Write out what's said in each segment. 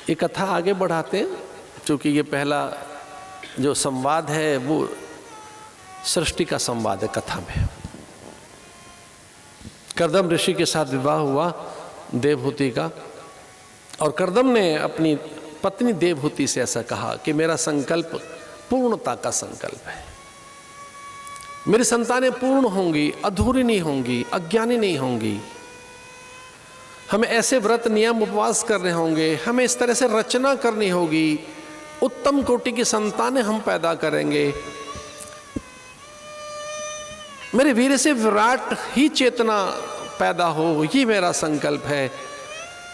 ये कथा आगे बढ़ाते हैं, क्योंकि ये पहला जो संवाद है वो सृष्टि का संवाद है कथा में। कर्दम ऋषि के साथ विवाह हुआ देवहूति का, और कर्दम ने अपनी पत्नी देवहूति से ऐसा कहा कि मेरा संकल्प पूर्णता का संकल्प है, मेरी संतानें पूर्ण होंगी, अधूरी नहीं होंगी, अज्ञानी नहीं होंगी। हमें ऐसे व्रत नियम उपवास करने होंगे, हमें इस तरह से रचना करनी होगी, उत्तम कोटि की संतानें हम पैदा करेंगे। मेरे वीर से विराट ही चेतना पैदा हो, ये मेरा संकल्प है।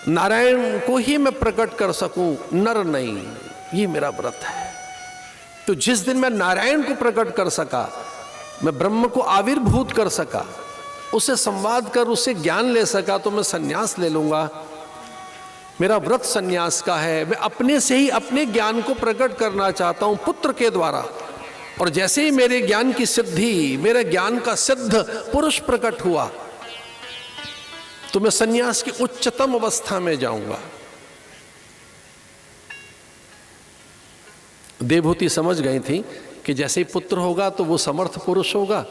नारायण को ही मैं प्रकट कर सकूं, नर नहीं, ये मेरा व्रत है। तो जिस दिन मैं नारायण को प्रकट कर सका, मैं ब्रह्म को आविर्भूत कर सका, उससे संवाद कर उससे ज्ञान ले सका, तो मैं सन्यास ले लूंगा। मेरा व्रत सन्यास का है। मैं अपने से ही अपने ज्ञान को प्रकट करना चाहता हूं पुत्र के द्वारा, और जैसे ही मेरे ज्ञान की सिद्धि, मेरे ज्ञान का सिद्ध पुरुष प्रकट हुआ, तो मैं सन्यास की उच्चतम अवस्था में जाऊंगा। देवहूति समझ गई थी कि जैसे ही पुत्र होगा तो वो समर्थ पुरुष होगा,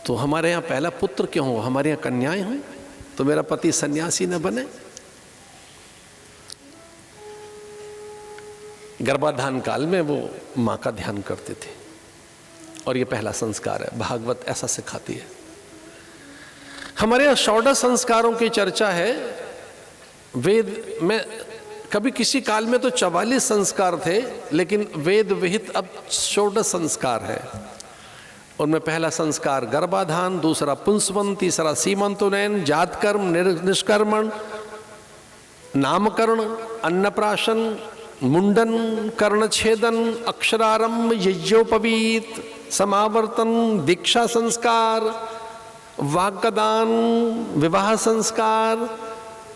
तो हमारे यहाँ पहला पुत्र क्यों हो, हमारे यहाँ कन्याएं हों, तो मेरा पति सन्यासी न बने। गर्भाधान काल में वो माँ का ध्यान करते थे, और ये पहला संस्कार है, भागवत ऐसा सिखाती है। हमारे यहाँ 16 संस्कारों की चर्चा है। वेद में कभी किसी काल में तो 44 संस्कार थे, लेकिन वेद विहित अब 16 संस्कार है। उनमें पहला संस्कार गर्भाधान, दूसरा पुंसवन, तीसरा सीमंतोनयन, जातकर्म, निष्कर्मण, नामकरण, अन्नप्राशन, मुंडन, कर्णछेदन, अक्षरारंभ, यज्ञोपवीत, समावर्तन, दीक्षा संस्कार, वाक्दान, विवाह संस्कार,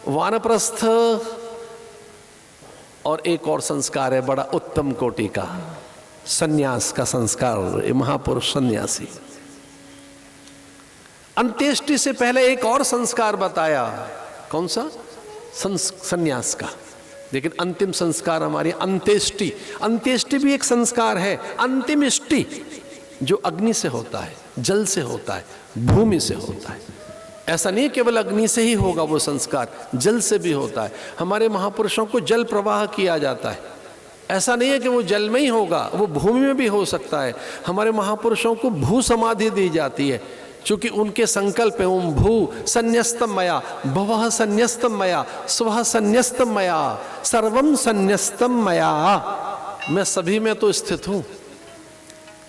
वानप्रस्थ, और एक और संस्कार है बड़ा उत्तम कोटि का, सन्यास का संस्कार। ये महापुरुष सन्यासी। अंत्येष्टि से पहले एक और संस्कार बताया, कौन सा? सन्यास का। लेकिन अंतिम संस्कार हमारी अंत्येष्टि। अंत्येष्टि भी एक संस्कार है। अंतिम इष्टि जो अग्नि से होता है, जल से होता है, भूमि से होता है। ऐसा नहीं केवल अग्नि से ही होगा वो संस्कार, जल से भी होता है। हमारे महापुरुषों को जल प्रवाह किया जाता है। ऐसा नहीं है कि वो जल में ही होगा, वो भूमि में भी हो सकता है। हमारे महापुरुषों को भू समाधि दी जाती है, क्योंकि उनके संकल्प है ओम भू संन्यस्तम मया, भवः संन्यस्तम मया, स्वः संन्यस्तम मया, सर्वम संन्यस्तम मया। मैं सभी में तो स्थित हूँ,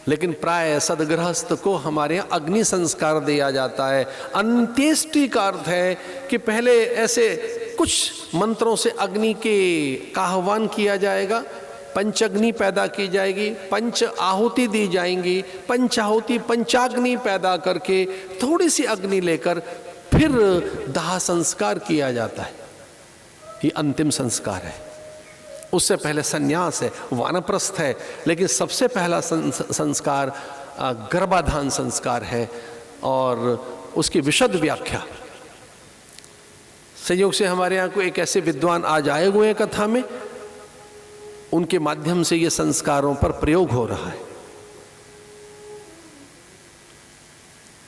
लेकिन प्राय सदगृहस्थ को हमारे यहाँ अग्नि संस्कार दिया जाता है। अंत्येष्टि का अर्थ है कि पहले ऐसे कुछ मंत्रों से अग्नि के का आह्वान किया जाएगा, पंचअग्नि पैदा की जाएगी, पंच आहुति दी जाएंगी, पंचाहुति पंचाग्नि पैदा करके थोड़ी सी अग्नि लेकर फिर दाह संस्कार किया जाता है। ये अंतिम संस्कार है। उससे पहले सन्यास है, वानप्रस्थ है, लेकिन सबसे पहला संस्कार गर्भाधान संस्कार है, और उसकी विशद व्याख्या संयोग से हमारे यहाँ को एक ऐसे विद्वान आज आए हुए हैं कथा में, उनके माध्यम से ये संस्कारों पर प्रयोग हो रहा है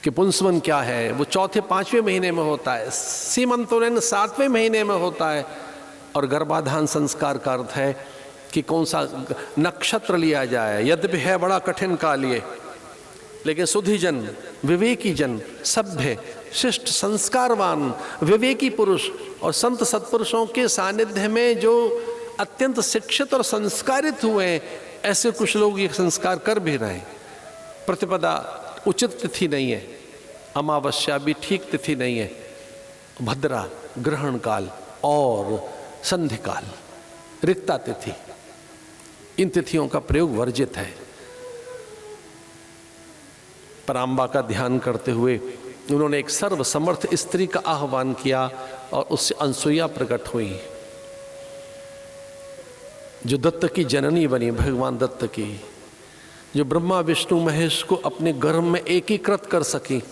कि पुंसवन क्या है, वो चौथे 5वें महीने में होता है, सीमंतोनयन 7वें महीने में होता है, और गर्भाधान संस्कार का अर्थ है कि कौन सा नक्षत्र लिया जाए। यद्यपि है बड़ा कठिन काल ये, लेकिन सुधीजन, विवेकी जन, सभ्य, शिष्ट, संस्कारवान, विवेकी पुरुष और संत सत्पुरुषों के सानिध्य में जो अत्यंत शिक्षित और संस्कारित हुए हैं, ऐसे कुछ लोग ये संस्कार कर भी रहे हैं। प्रतिपदा उचित तिथि नहीं है, अमावस्या भी ठीक तिथि नहीं है, भद्रा, ग्रहण काल और संधि काल, रिक्ता तिथि, इन तिथियों का प्रयोग वर्जित है। पराम्बा का ध्यान करते हुए उन्होंने एक सर्वसमर्थ स्त्री का आह्वान किया, और उससे अनसुईया प्रकट हुई, जो दत्त की जननी बनी, भगवान दत्त की, जो ब्रह्मा विष्णु महेश को अपने गर्भ में एकीकृत कर सकी।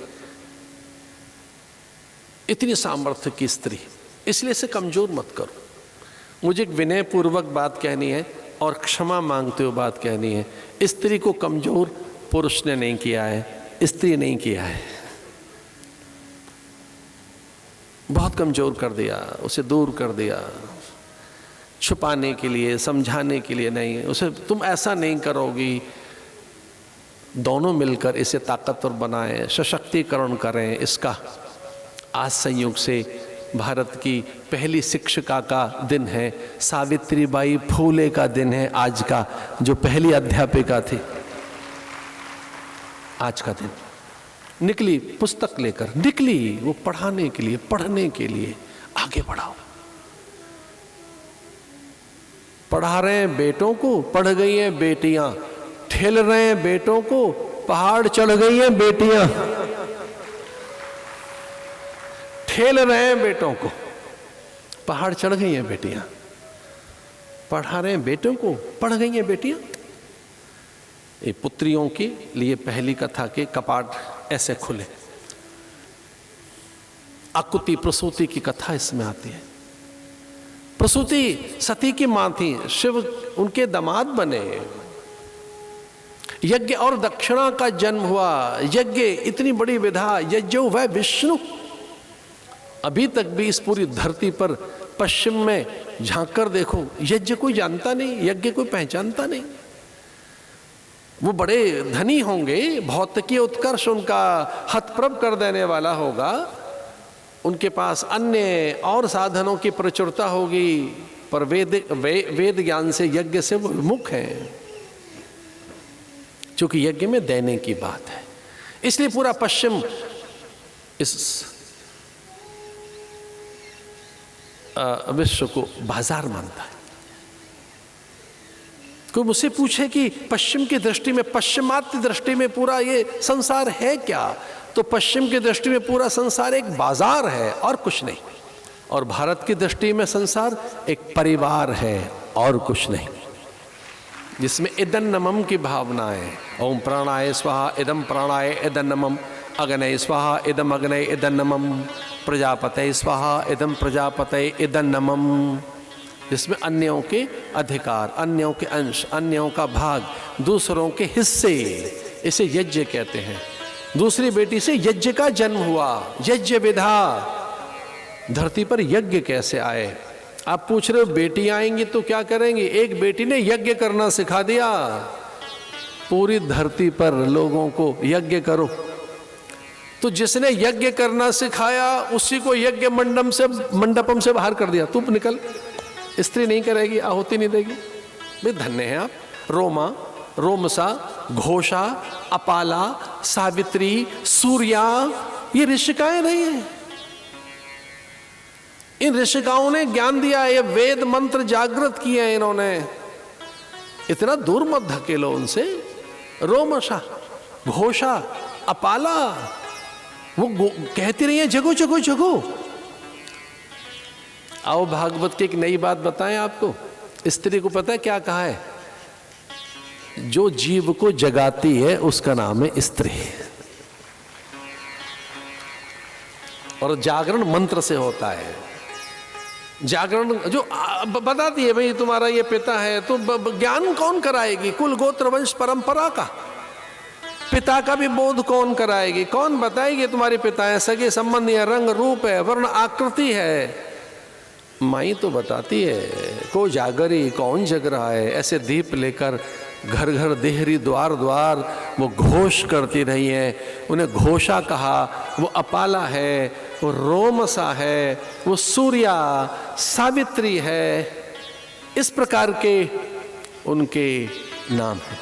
इतनी सामर्थ्य की स्त्री, इसलिए से कमजोर मत करो। मुझे एक विनय पूर्वक बात कहनी है और क्षमा मांगते हुए बात कहनी है। स्त्री को कमजोर पुरुष ने नहीं किया है, स्त्री नहीं किया है। बहुत कमजोर कर दिया, उसे दूर कर दिया, छुपाने के लिए, समझाने के लिए नहीं। उसे तुम ऐसा नहीं करोगी। दोनों मिलकर इसे ताकतवर बनाएं, सशक्तिकरण करें इसका। आज संयोग से भारत की पहली शिक्षिका का दिन है, सावित्रीबाई फूले का दिन है आज का, जो पहली अध्यापिका थी। आज का दिन निकली पुस्तक लेकर, निकली वो पढ़ाने के लिए, पढ़ने के लिए। आगे बढ़ाओ। पढ़ा रहे हैं बेटों को, पढ़ गई हैं बेटियां। ठेल रहे हैं बेटों को, पहाड़ चढ़ गई हैं बेटियां। ठेल रहे हैं बेटों को, पहाड़ चढ़ गई हैं बेटियां। पढ़ा रहे हैं बेटों को, पढ़ गई हैं बेटियां। ये पुत्रियों के लिए पहली कथा के कपाट ऐसे खुले। आकुति प्रसूति की कथा इसमें आती है। प्रसूति सती की मां थी, शिव उनके दामाद बने। यज्ञ और दक्षिणा का जन्म हुआ। यज्ञ इतनी बड़ी विधा, यज्ञ वह विष्णु। अभी तक भी इस पूरी धरती पर पश्चिम में झांक कर देखो, यज्ञ कोई जानता नहीं, यज्ञ कोई पहचानता नहीं। वो बड़े धनी होंगे, भौतिकी उत्कर्ष उनका हतप्रभ कर देने वाला होगा, उनके पास अन्य और साधनों की प्रचुरता होगी, पर वेद ज्ञान से, यज्ञ से वो विमुख हैं। क्योंकि यज्ञ में देने की बात है, इसलिए पूरा पश्चिम इस विश्व को बाजार मानता है। कोई मुझसे पूछे कि पश्चिम की दृष्टि में, पश्चिमात्य दृष्टि में पूरा ये संसार है क्या, तो पश्चिम की दृष्टि में पूरा संसार एक बाजार है और कुछ नहीं। और भारत की दृष्टि में संसार एक परिवार है और कुछ नहीं, जिसमें इदन्नमम की भावना है। ओम प्राणाय स्वाहा इदम प्राणाय इदन्नमम, अग्नये स्वाहा इदम अग्नये इदन्नमम, प्रजापतये स्वाहा इदम प्रजापतये इदन्नमम। जिसमें अन्यों के अधिकार, अन्यों के अंश, अन्यों का भाग, दूसरों के हिस्से, इसे यज्ञ कहते हैं। दूसरी बेटी से यज्ञ का जन्म हुआ, यज्ञ विधा। धरती पर यज्ञ कैसे आए? आप पूछ रहे हो बेटी आएंगी तो क्या करेंगी? एक बेटी ने यज्ञ करना सिखा दिया। पूरी धरती पर लोगों को यज्ञ करो, तो जिसने यज्ञ करना सिखाया उसी को यज्ञ मंडपम से बाहर कर दिया। तू निकल, स्त्री नहीं करेगी, आहुति नहीं देगी। भाई धन्य है आप। रोमा, रोमसा, घोषा, अपाला, सावित्री, सूर्या, ये ऋषिकाएं नहीं है। इन ऋषिकाओं ने ज्ञान दिया, ये वेद मंत्र जागृत किए हैं इन्होंने। इतना दूर मत धकेलो उनसे। रोमसा, घोषा, अपाला, वो कहती रही है जगो जगो जगो। आओ भागवत की एक नई बात बताएं आपको। स्त्री को पता है क्या कहा है? जो जीव को जगाती है उसका नाम है स्त्री। और जागरण मंत्र से होता है। जागरण जो बताती है भाई तुम्हारा ये पिता है, तो ज्ञान कौन कराएगी? कुल गोत्र वंश परंपरा का पिता का भी बोध कौन कराएगी? कौन बताएगी तुम्हारे पिता है? सगे संबंधी है, रंग रूप है, वर्ण आकृति है। माई तो बताती है। को जागरी कौन जग रहा है? ऐसे दीप लेकर घर घर देहरी द्वार द्वार वो घोष करती रही है। उन्हें घोषा कहा। वो अपाला है, वो रोमसा है, वो सूर्या, सावित्री है। इस प्रकार के उनके नाम हैं।